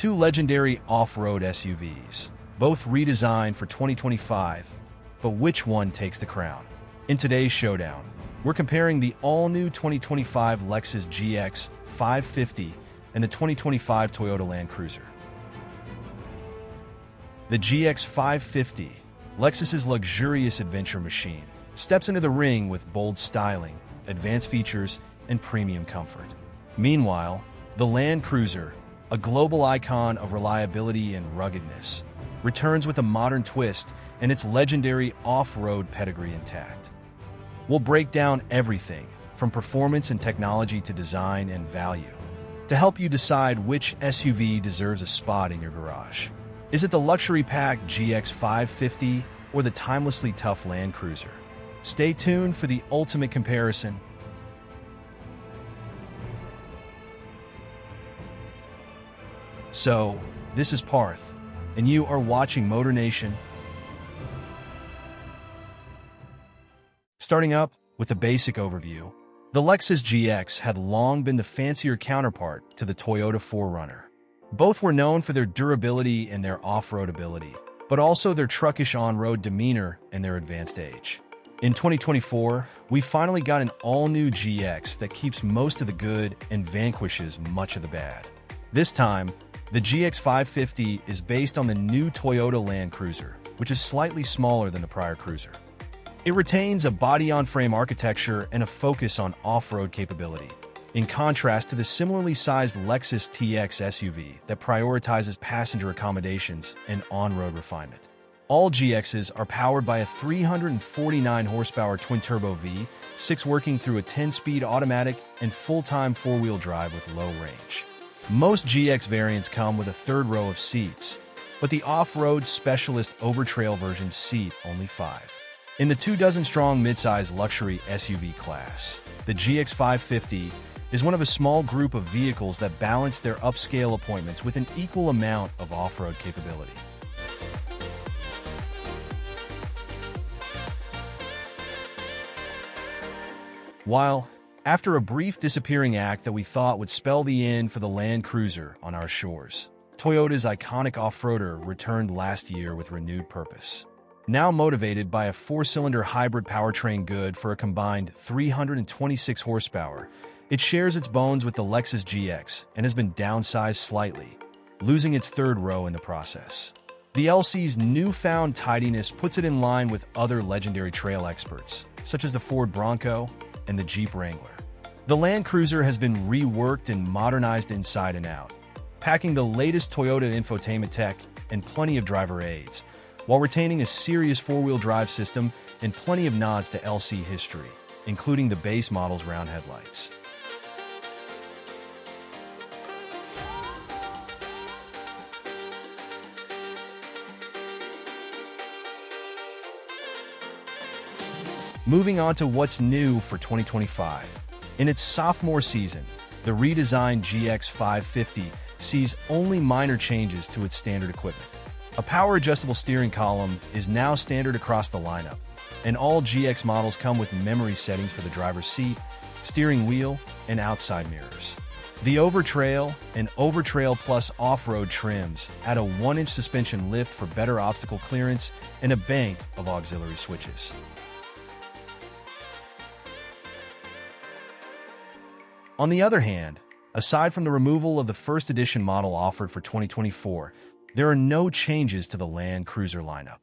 two legendary off-road SUVs, both redesigned for 2025, but which one takes the crown? In today's showdown, we're comparing the all-new 2025 Lexus GX550 and the 2025 Toyota Land Cruiser. The GX550, Lexus's luxurious adventure machine, steps into the ring with bold styling, advanced features, and premium comfort. Meanwhile, the Land Cruiser, a global icon of reliability and ruggedness, returns with a modern twist and its legendary off-road pedigree intact. We'll break down everything, from performance and technology to design and value, to help you decide which SUV deserves a spot in your garage. Is it the luxury-packed GX550 or the timelessly tough Land Cruiser? Stay tuned for the ultimate comparison. So, this is Parth, and you are watching MotorNation. Starting up with a basic overview, the Lexus GX had long been the fancier counterpart to the Toyota 4Runner. Both were known for their durability and their off-road ability, but also their truckish on-road demeanor and their advanced age. In 2024, we finally got an all-new GX that keeps most of the good and vanquishes much of the bad. This time, the GX550 is based on the new Toyota Land Cruiser, which is slightly smaller than the prior Cruiser. It retains a body-on-frame architecture and a focus on off-road capability, in contrast to the similarly sized Lexus TX SUV that prioritizes passenger accommodations and on-road refinement. All GXs are powered by a 349-horsepower twin-turbo V6 working through a 10-speed automatic and full-time four-wheel drive with low range. Most GX variants come with a third row of seats, but the off-road specialist Overtrail versions seat only 5. In the 24-strong midsize luxury SUV class, the GX550 is one of a small group of vehicles that balance their upscale appointments with an equal amount of off-road capability. While, after a brief disappearing act that we thought would spell the end for the Land Cruiser on our shores, Toyota's iconic off-roader returned last year with renewed purpose. Now motivated by a four-cylinder hybrid powertrain good for a combined 326 horsepower, it shares its bones with the Lexus GX and has been downsized slightly, losing its third row in the process. The LC's newfound tidiness puts it in line with other legendary trail experts, such as the Ford Bronco and the Jeep Wrangler. The Land Cruiser has been reworked and modernized inside and out, packing the latest Toyota infotainment tech and plenty of driver aids, while retaining a serious four-wheel drive system and plenty of nods to LC history, including the base model's round headlights. Moving on to what's new for 2025. In its sophomore season, the redesigned GX550 sees only minor changes to its standard equipment. A power-adjustable steering column is now standard across the lineup, and all GX models come with memory settings for the driver's seat, steering wheel, and outside mirrors. The Overtrail and Overtrail Plus off-road trims add a 1-inch suspension lift for better obstacle clearance and a bank of auxiliary switches. On the other hand, aside from the removal of the first edition model offered for 2024, there are no changes to the Land Cruiser lineup.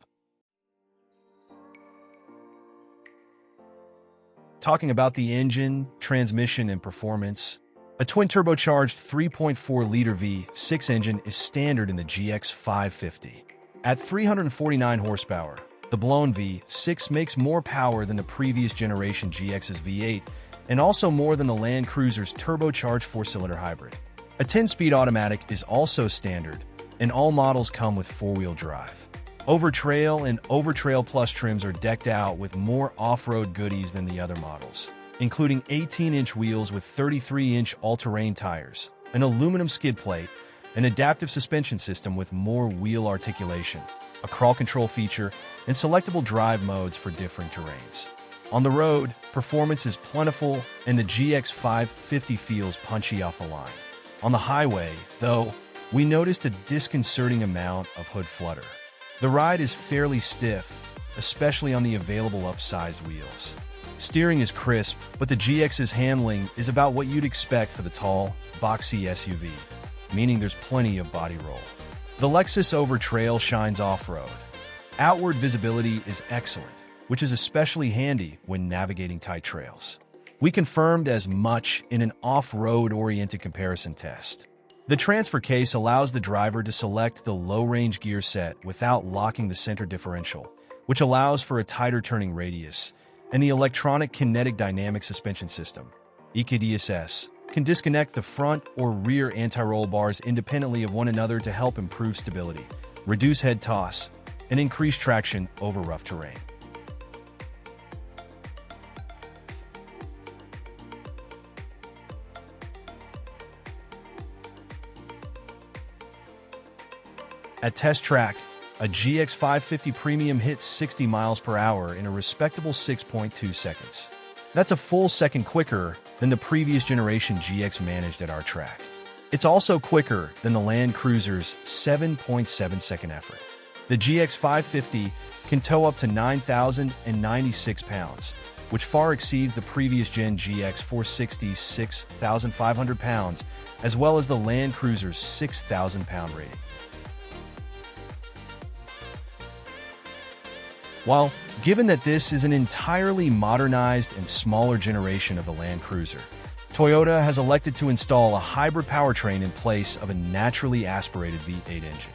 Talking about the engine, transmission, and performance, a twin-turbocharged 3.4-liter V6 engine is standard in the GX550. At 349 horsepower, the blown V6 makes more power than the previous generation GX's V8 and also more than the Land Cruiser's turbocharged four-cylinder hybrid. A 10-speed automatic is also standard, and all models come with four-wheel drive. Overtrail and Overtrail Plus trims are decked out with more off-road goodies than the other models, including 18-inch wheels with 33-inch all-terrain tires, an aluminum skid plate, an adaptive suspension system with more wheel articulation, a crawl control feature, and selectable drive modes for different terrains. On the road, performance is plentiful, and the GX550 feels punchy off the line. On the highway, though, we noticed a disconcerting amount of hood flutter. The ride is fairly stiff, especially on the available upsized wheels. Steering is crisp, but the GX's handling is about what you'd expect for the tall, boxy SUV, meaning there's plenty of body roll. The Lexus over trail shines off-road. Outward visibility is excellent, which is especially handy when navigating tight trails. We confirmed as much in an off-road oriented comparison test. The transfer case allows the driver to select the low-range gear set without locking the center differential, which allows for a tighter turning radius, and the electronic kinetic dynamic suspension system, EKDSS, can disconnect the front or rear anti-roll bars independently of one another to help improve stability, reduce head toss, and increase traction over rough terrain. At test track, a GX550 Premium hits 60 miles per hour in a respectable 6.2 seconds. That's a full second quicker than the previous generation GX managed at our track. It's also quicker than the Land Cruiser's 7.7 second effort. The GX550 can tow up to 9,096 pounds, which far exceeds the previous gen GX460's 6,500 pounds, as well as the Land Cruiser's 6,000 pound rating. While, given that this is an entirely modernized and smaller generation of the Land Cruiser, Toyota has elected to install a hybrid powertrain in place of a naturally aspirated V8 engine.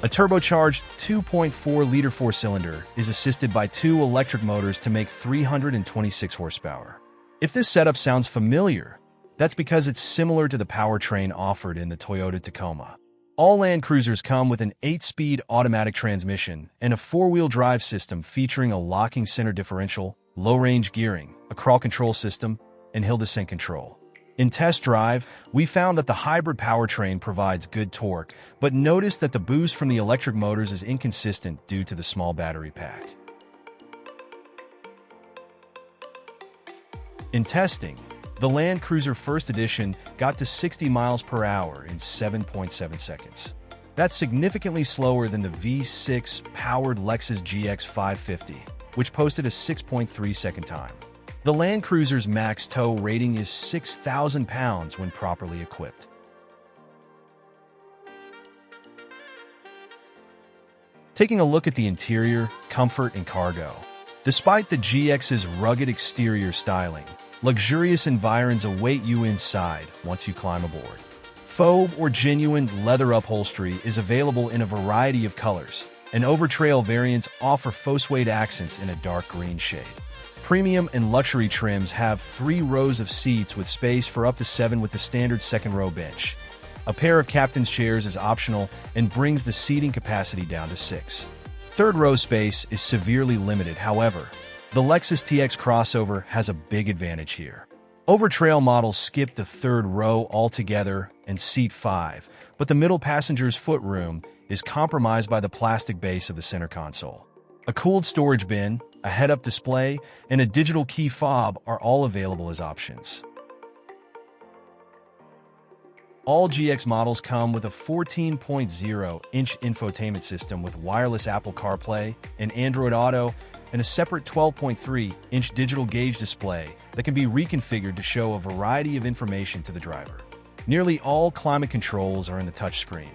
A turbocharged 2.4-liter four-cylinder is assisted by two electric motors to make 326 horsepower. If this setup sounds familiar, that's because it's similar to the powertrain offered in the Toyota Tacoma. All Land Cruisers come with an 8-speed automatic transmission and a 4-wheel drive system featuring a locking center differential, low-range gearing, a crawl control system, and hill descent control. In test drive, we found that the hybrid powertrain provides good torque, but noticed that the boost from the electric motors is inconsistent due to the small battery pack. In testing, the Land Cruiser First Edition got to 60 miles per hour in 7.7 seconds. That's significantly slower than the V6-powered Lexus GX550, which posted a 6.3 second time. The Land Cruiser's max tow rating is 6,000 pounds when properly equipped. Taking a look at the interior, comfort, and cargo. Despite the GX's rugged exterior styling, luxurious environs await you inside once you climb aboard. Faux or genuine leather upholstery is available in a variety of colors, and over-trail variants offer faux suede accents in a dark green shade. Premium and luxury trims have 3 rows of seats with space for up to 7 with the standard second-row bench. A pair of captain's chairs is optional and brings the seating capacity down to 6. Third-row space is severely limited, however. The Lexus TX crossover has a big advantage here. Over-trail models skip the third row altogether and seat 5, but the middle passenger's footroom is compromised by the plastic base of the center console. A cooled storage bin, a head-up display, and a digital key fob are all available as options. All GX models come with a 14.0-inch infotainment system with wireless Apple CarPlay and Android Auto, and a separate 12.3-inch digital gauge display that can be reconfigured to show a variety of information to the driver. Nearly all climate controls are in the touchscreen.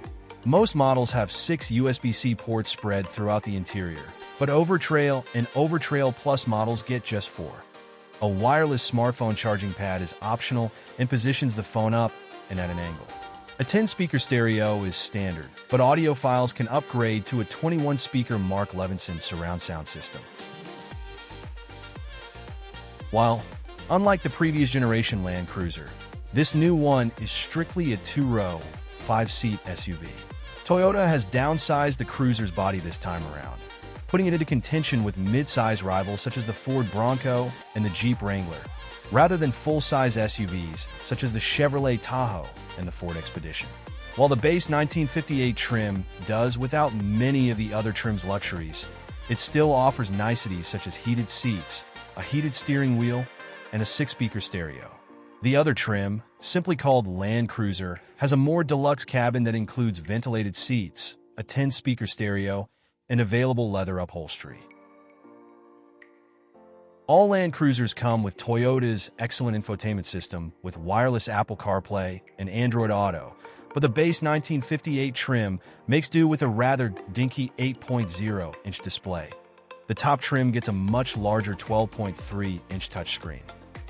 Most models have 6 USB-C ports spread throughout the interior, but Overtrail and Overtrail Plus models get just 4. A wireless smartphone charging pad is optional and positions the phone up and at an angle. A 10-speaker stereo is standard, but audiophiles can upgrade to a 21-speaker Mark Levinson surround sound system. While, unlike the previous generation Land Cruiser, this new one is strictly a 2-row, 5-seat SUV. Toyota has downsized the Cruiser's body this time around, putting it into contention with mid-size rivals such as the Ford Bronco and the Jeep Wrangler, rather than full-size SUVs such as the Chevrolet Tahoe and the Ford Expedition. While the base 1958 trim does without many of the other trim's luxuries, it still offers niceties such as heated seats, a heated steering wheel, and a 6-speaker stereo. The other trim, simply called Land Cruiser, has a more deluxe cabin that includes ventilated seats, a 10-speaker stereo, and available leather upholstery. All Land Cruisers come with Toyota's excellent infotainment system with wireless Apple CarPlay and Android Auto, but the base 1958 trim makes do with a rather dinky 8.0-inch display. The top trim gets a much larger 12.3-inch touchscreen.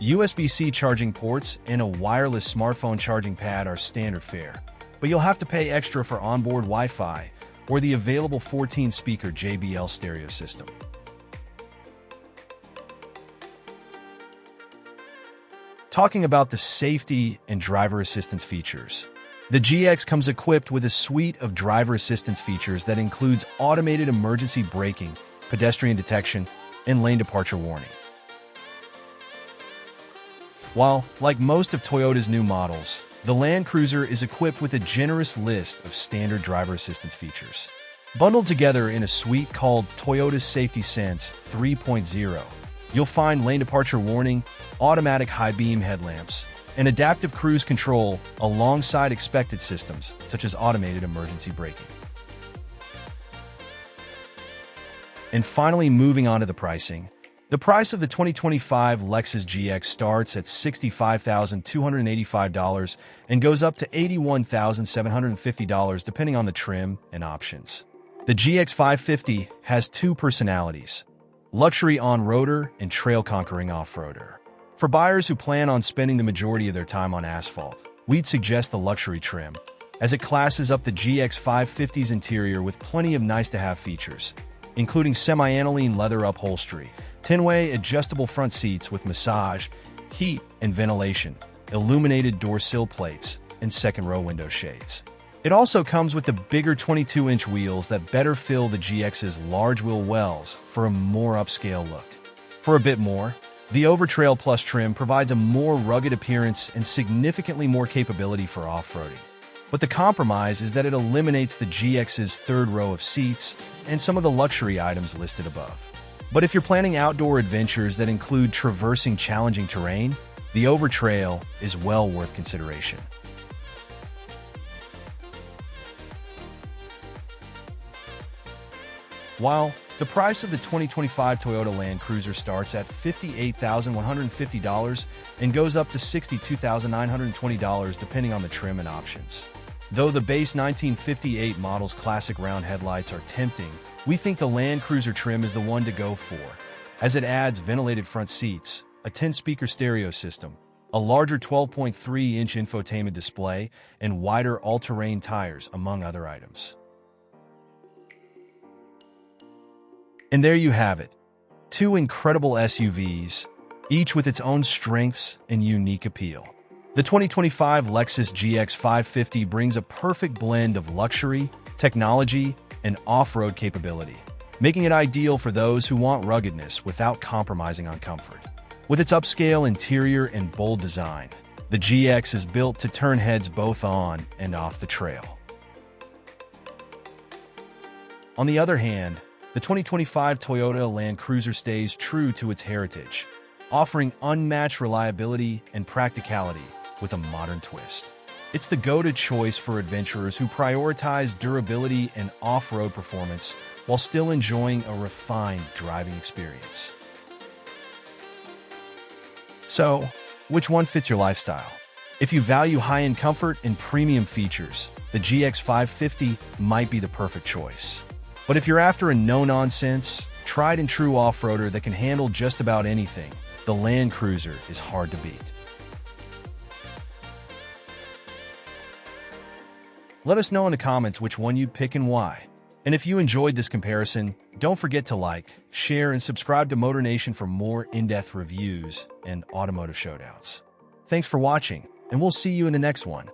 USB-C charging ports and a wireless smartphone charging pad are standard fare, but you'll have to pay extra for onboard Wi-Fi or the available 14-speaker JBL stereo system. Talking about the safety and driver assistance features. The GX comes equipped with a suite of driver assistance features that includes automated emergency braking, pedestrian detection, and lane departure warning. While, like most of Toyota's new models, the Land Cruiser is equipped with a generous list of standard driver assistance features. Bundled together in a suite called Toyota's Safety Sense 3.0, you'll find lane departure warning, automatic high-beam headlamps, and adaptive cruise control alongside expected systems such as automated emergency braking. And finally, moving on to the pricing. The price of the 2025 Lexus GX starts at $65,285 and goes up to $81,750 depending on the trim and options. The GX550 has two personalities: luxury on-roader and trail-conquering off-roader. For buyers who plan on spending the majority of their time on asphalt, we'd suggest the luxury trim, as it classes up the GX550's interior with plenty of nice-to-have features, including semi-aniline leather upholstery, 10-way adjustable front seats with massage, heat and ventilation, illuminated door sill plates, and second-row window shades. It also comes with the bigger 22-inch wheels that better fill the GX's large wheel wells for a more upscale look. For a bit more, the Overtrail Plus trim provides a more rugged appearance and significantly more capability for off-roading. But the compromise is that it eliminates the GX's third row of seats and some of the luxury items listed above. But if you're planning outdoor adventures that include traversing challenging terrain, the Overtrail is well worth consideration. While the price of the 2025 Toyota Land Cruiser starts at $58,150 and goes up to $62,920 depending on the trim and options. Though the base 1958 model's classic round headlights are tempting, we think the Land Cruiser trim is the one to go for, as it adds ventilated front seats, a 10-speaker stereo system, a larger 12.3-inch infotainment display, and wider all-terrain tires, among other items. And there you have it. Two incredible SUVs, each with its own strengths and unique appeal. The 2025 Lexus GX550 brings a perfect blend of luxury, technology, and off-road capability, making it ideal for those who want ruggedness without compromising on comfort. With its upscale interior and bold design, the GX is built to turn heads both on and off the trail. On the other hand, the 2025 Toyota Land Cruiser stays true to its heritage, offering unmatched reliability and practicality with a modern twist. It's the go-to choice for adventurers who prioritize durability and off-road performance while still enjoying a refined driving experience. So, which one fits your lifestyle? If you value high-end comfort and premium features, the GX550 might be the perfect choice. But if you're after a no-nonsense, tried-and-true off-roader that can handle just about anything, the Land Cruiser is hard to beat. Let us know in the comments which one you'd pick and why. And if you enjoyed this comparison, don't forget to like, share, and subscribe to MotorNation for more in-depth reviews and automotive showdowns. Thanks for watching, and we'll see you in the next one.